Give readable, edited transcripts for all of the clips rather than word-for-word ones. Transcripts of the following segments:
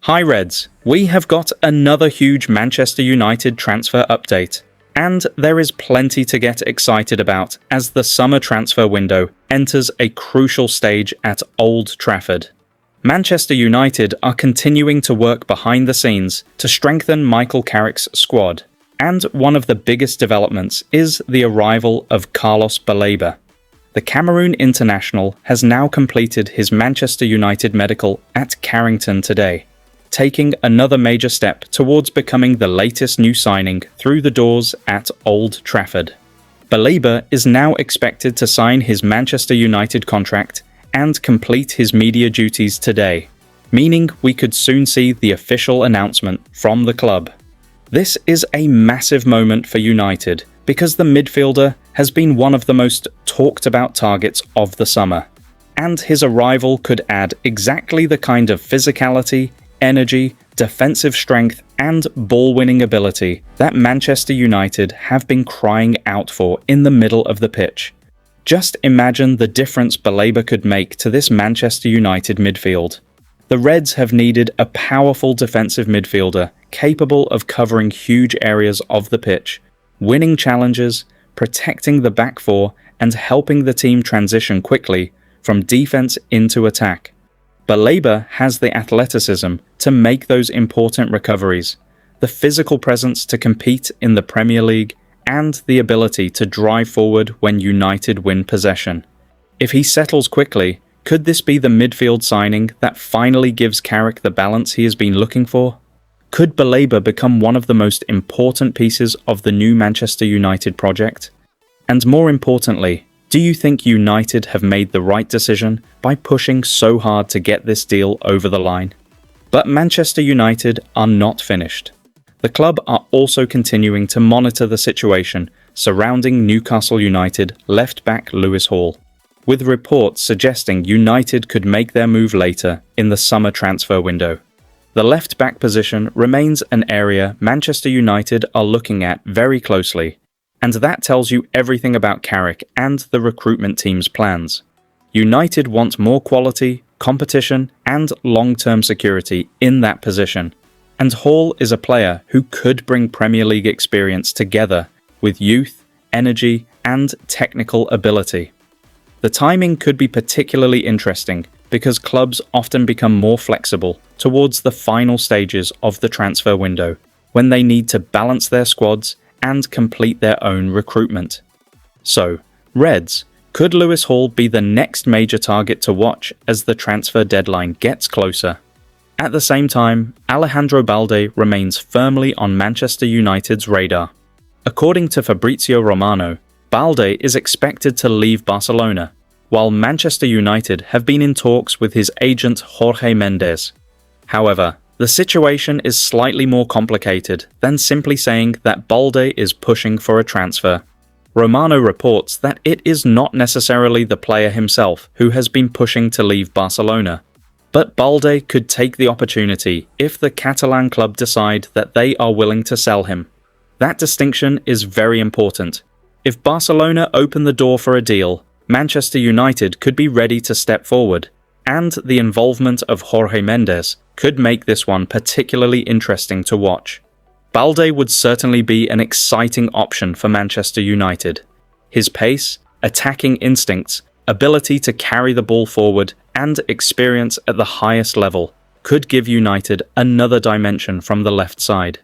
Hi Reds, we have got another huge Manchester United transfer update. And there is plenty to get excited about as the summer transfer window enters a crucial stage at Old Trafford. Manchester United are continuing to work behind the scenes to strengthen Michael Carrick's squad. And one of the biggest developments is the arrival of Carlos Baleba. The Cameroon international has now completed his Manchester United medical at Carrington today, taking another major step towards becoming the latest new signing through the doors at Old Trafford. Baleba is now expected to sign his Manchester United contract and complete his media duties today, meaning we could soon see the official announcement from the club. This is a massive moment for United because the midfielder has been one of the most talked about targets of the summer, and his arrival could add exactly the kind of physicality, energy, defensive strength, and ball-winning ability that Manchester United have been crying out for in the middle of the pitch. Just imagine the difference Baleba could make to this Manchester United midfield. The Reds have needed a powerful defensive midfielder capable of covering huge areas of the pitch, winning challenges, protecting the back four, and helping the team transition quickly from defense into attack. Baleba has the athleticism to make those important recoveries, the physical presence to compete in the Premier League, and the ability to drive forward when United win possession. If he settles quickly, could this be the midfield signing that finally gives Carrick the balance he has been looking for? Could Baleba become one of the most important pieces of the new Manchester United project? And more importantly, do you think United have made the right decision by pushing so hard to get this deal over the line? But Manchester United are not finished. The club are also continuing to monitor the situation surrounding Newcastle United left-back Lewis Hall, with reports suggesting United could make their move later in the summer transfer window. The left-back position remains an area Manchester United are looking at very closely, and that tells you everything about Carrick and the recruitment team's plans. United want more quality, competition, and long-term security in that position, and Hall is a player who could bring Premier League experience together with youth, energy, and technical ability. The timing could be particularly interesting because clubs often become more flexible towards the final stages of the transfer window, when they need to balance their squads and complete their own recruitment. So, Reds, could Lewis Hall be the next major target to watch as the transfer deadline gets closer? At the same time, Alejandro Balde remains firmly on Manchester United's radar. According to Fabrizio Romano, Balde is expected to leave Barcelona, while Manchester United have been in talks with his agent Jorge Mendes. However, the situation is slightly more complicated than simply saying that Balde is pushing for a transfer. Romano reports that it is not necessarily the player himself who has been pushing to leave Barcelona, but Balde could take the opportunity if the Catalan club decide that they are willing to sell him. That distinction is very important. If Barcelona open the door for a deal, Manchester United could be ready to step forward, and the involvement of Jorge Mendes could make this one particularly interesting to watch. Balde would certainly be an exciting option for Manchester United. His pace, attacking instincts, ability to carry the ball forward, and experience at the highest level could give United another dimension from the left side.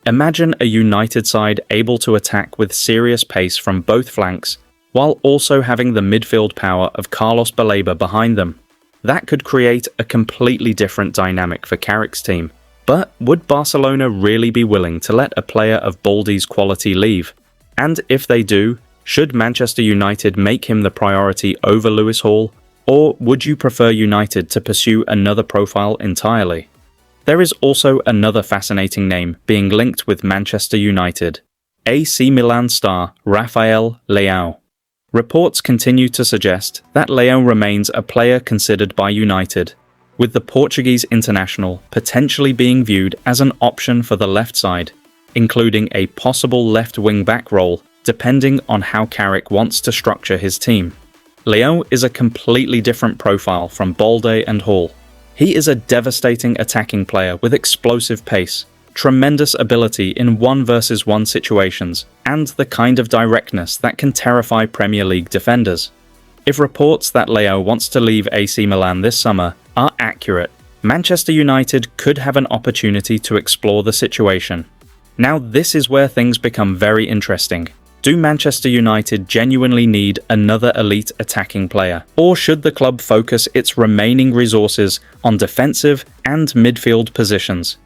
Imagine a United side able to attack with serious pace from both flanks, while also having the midfield power of Carlos Baleba behind them. That could create a completely different dynamic for Carrick's team. But would Barcelona really be willing to let a player of Balde's quality leave? And if they do, should Manchester United make him the priority over Lewis Hall, or would you prefer United to pursue another profile entirely? There is also another fascinating name being linked with Manchester United: AC Milan star Rafael Leao. Reports continue to suggest that Leao remains a player considered by United, with the Portuguese international potentially being viewed as an option for the left side, including a possible left wing-back role depending on how Carrick wants to structure his team. Leao is a completely different profile from Balde and Hall. He is a devastating attacking player with explosive pace, tremendous ability in 1-versus-1 situations, and the kind of directness that can terrify Premier League defenders. If reports that Leao wants to leave AC Milan this summer are accurate, Manchester United could have an opportunity to explore the situation. Now this is where things become very interesting. Do Manchester United genuinely need another elite attacking player, or should the club focus its remaining resources on defensive and midfield positions?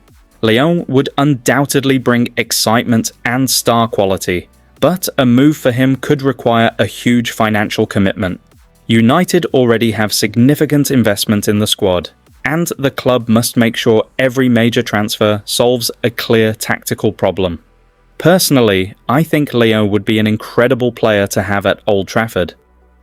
Leao would undoubtedly bring excitement and star quality, but a move for him could require a huge financial commitment. United already have significant investment in the squad, and the club must make sure every major transfer solves a clear tactical problem. Personally, I think Leao would be an incredible player to have at Old Trafford.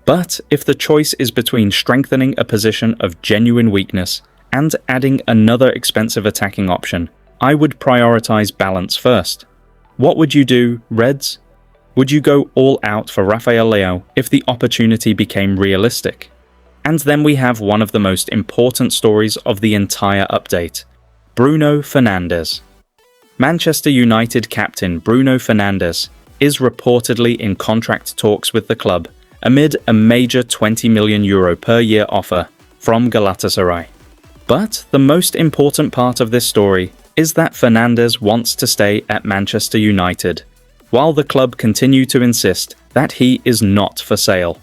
But if the choice is between strengthening a position of genuine weakness and adding another expensive attacking option, I would prioritise balance first. What would you do, Reds? Would you go all out for Rafael Leao if the opportunity became realistic? And then we have one of the most important stories of the entire update: Bruno Fernandes. Manchester United captain Bruno Fernandes is reportedly in contract talks with the club amid a major €20 million per year offer from Galatasaray. But the most important part of this story is that Fernandes wants to stay at Manchester United, while the club continue to insist that he is not for sale.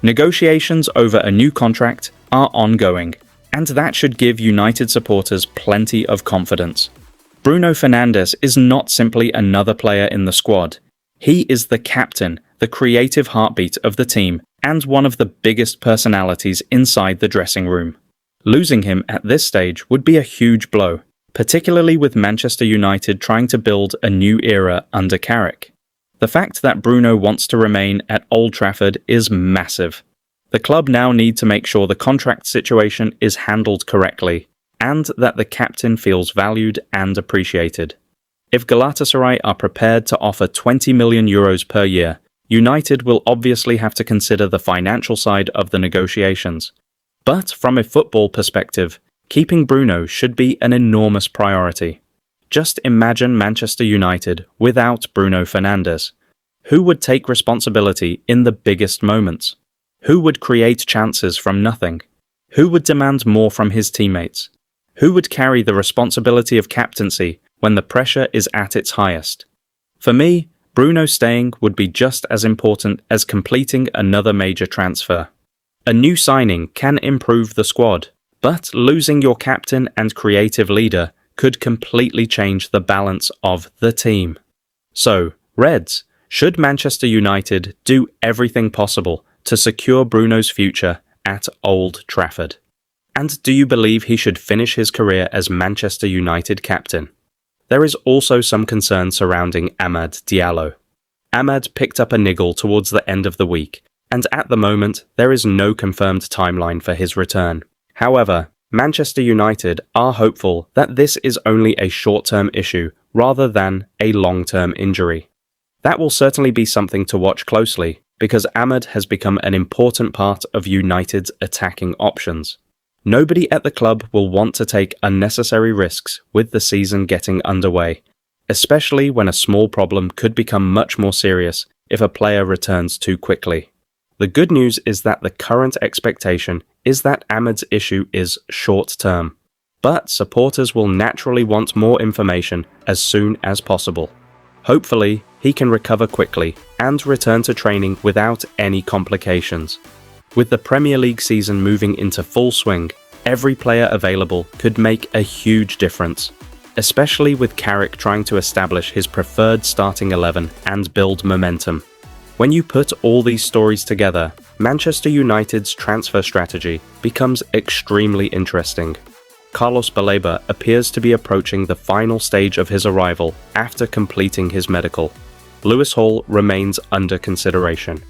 Negotiations over a new contract are ongoing, and that should give United supporters plenty of confidence. Bruno Fernandes is not simply another player in the squad. He is the captain, the creative heartbeat of the team, and one of the biggest personalities inside the dressing room. Losing him at this stage would be a huge blow, particularly with Manchester United trying to build a new era under Carrick. The fact that Bruno wants to remain at Old Trafford is massive. The club now need to make sure the contract situation is handled correctly, and that the captain feels valued and appreciated. If Galatasaray are prepared to offer €20 million per year, United will obviously have to consider the financial side of the negotiations. But from a football perspective, keeping Bruno should be an enormous priority. Just imagine Manchester United without Bruno Fernandes. Who would take responsibility in the biggest moments? Who would create chances from nothing? Who would demand more from his teammates? Who would carry the responsibility of captaincy when the pressure is at its highest? For me, Bruno staying would be just as important as completing another major transfer. A new signing can improve the squad, but losing your captain and creative leader could completely change the balance of the team. So, Reds, should Manchester United do everything possible to secure Bruno's future at Old Trafford? And do you believe he should finish his career as Manchester United captain? There is also some concern surrounding Amad Diallo. Amad picked up a niggle towards the end of the week, and at the moment there is no confirmed timeline for his return. However, Manchester United are hopeful that this is only a short-term issue rather than a long-term injury. That will certainly be something to watch closely, because Amad has become an important part of United's attacking options. Nobody at the club will want to take unnecessary risks with the season getting underway, especially when a small problem could become much more serious if a player returns too quickly. The good news is that the current expectation is that Amad's issue is short-term, but supporters will naturally want more information as soon as possible. Hopefully, he can recover quickly and return to training without any complications. With the Premier League season moving into full swing, every player available could make a huge difference, especially with Carrick trying to establish his preferred starting 11 and build momentum. When you put all these stories together, Manchester United's transfer strategy becomes extremely interesting. Carlos Baleba appears to be approaching the final stage of his arrival after completing his medical. Lewis Hall remains under consideration.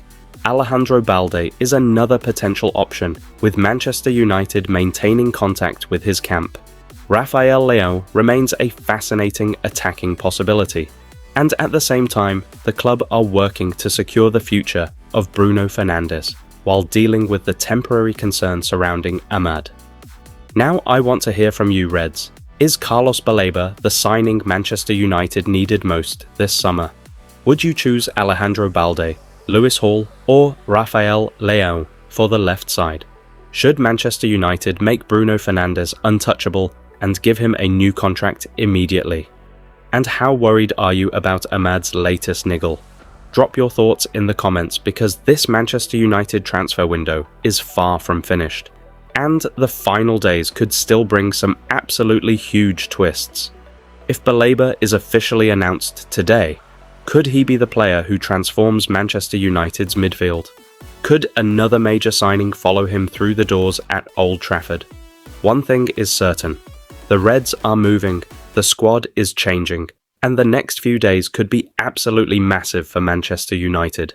Alejandro Balde is another potential option, with Manchester United maintaining contact with his camp. Rafael Leao remains a fascinating attacking possibility, and at the same time, the club are working to secure the future of Bruno Fernandes, while dealing with the temporary concern surrounding Amad. Now I want to hear from you, Reds. Is Carlos Baleba the signing Manchester United needed most this summer? Would you choose Alejandro Balde, Lewis Hall, or Rafael Leao for the left side? Should Manchester United make Bruno Fernandes untouchable and give him a new contract immediately? And how worried are you about Ahmad's latest niggle? Drop your thoughts in the comments, because this Manchester United transfer window is far from finished, and the final days could still bring some absolutely huge twists. If Baleba is officially announced today, could he be the player who transforms Manchester United's midfield? Could another major signing follow him through the doors at Old Trafford? One thing is certain: the Reds are moving, the squad is changing, and the next few days could be absolutely massive for Manchester United.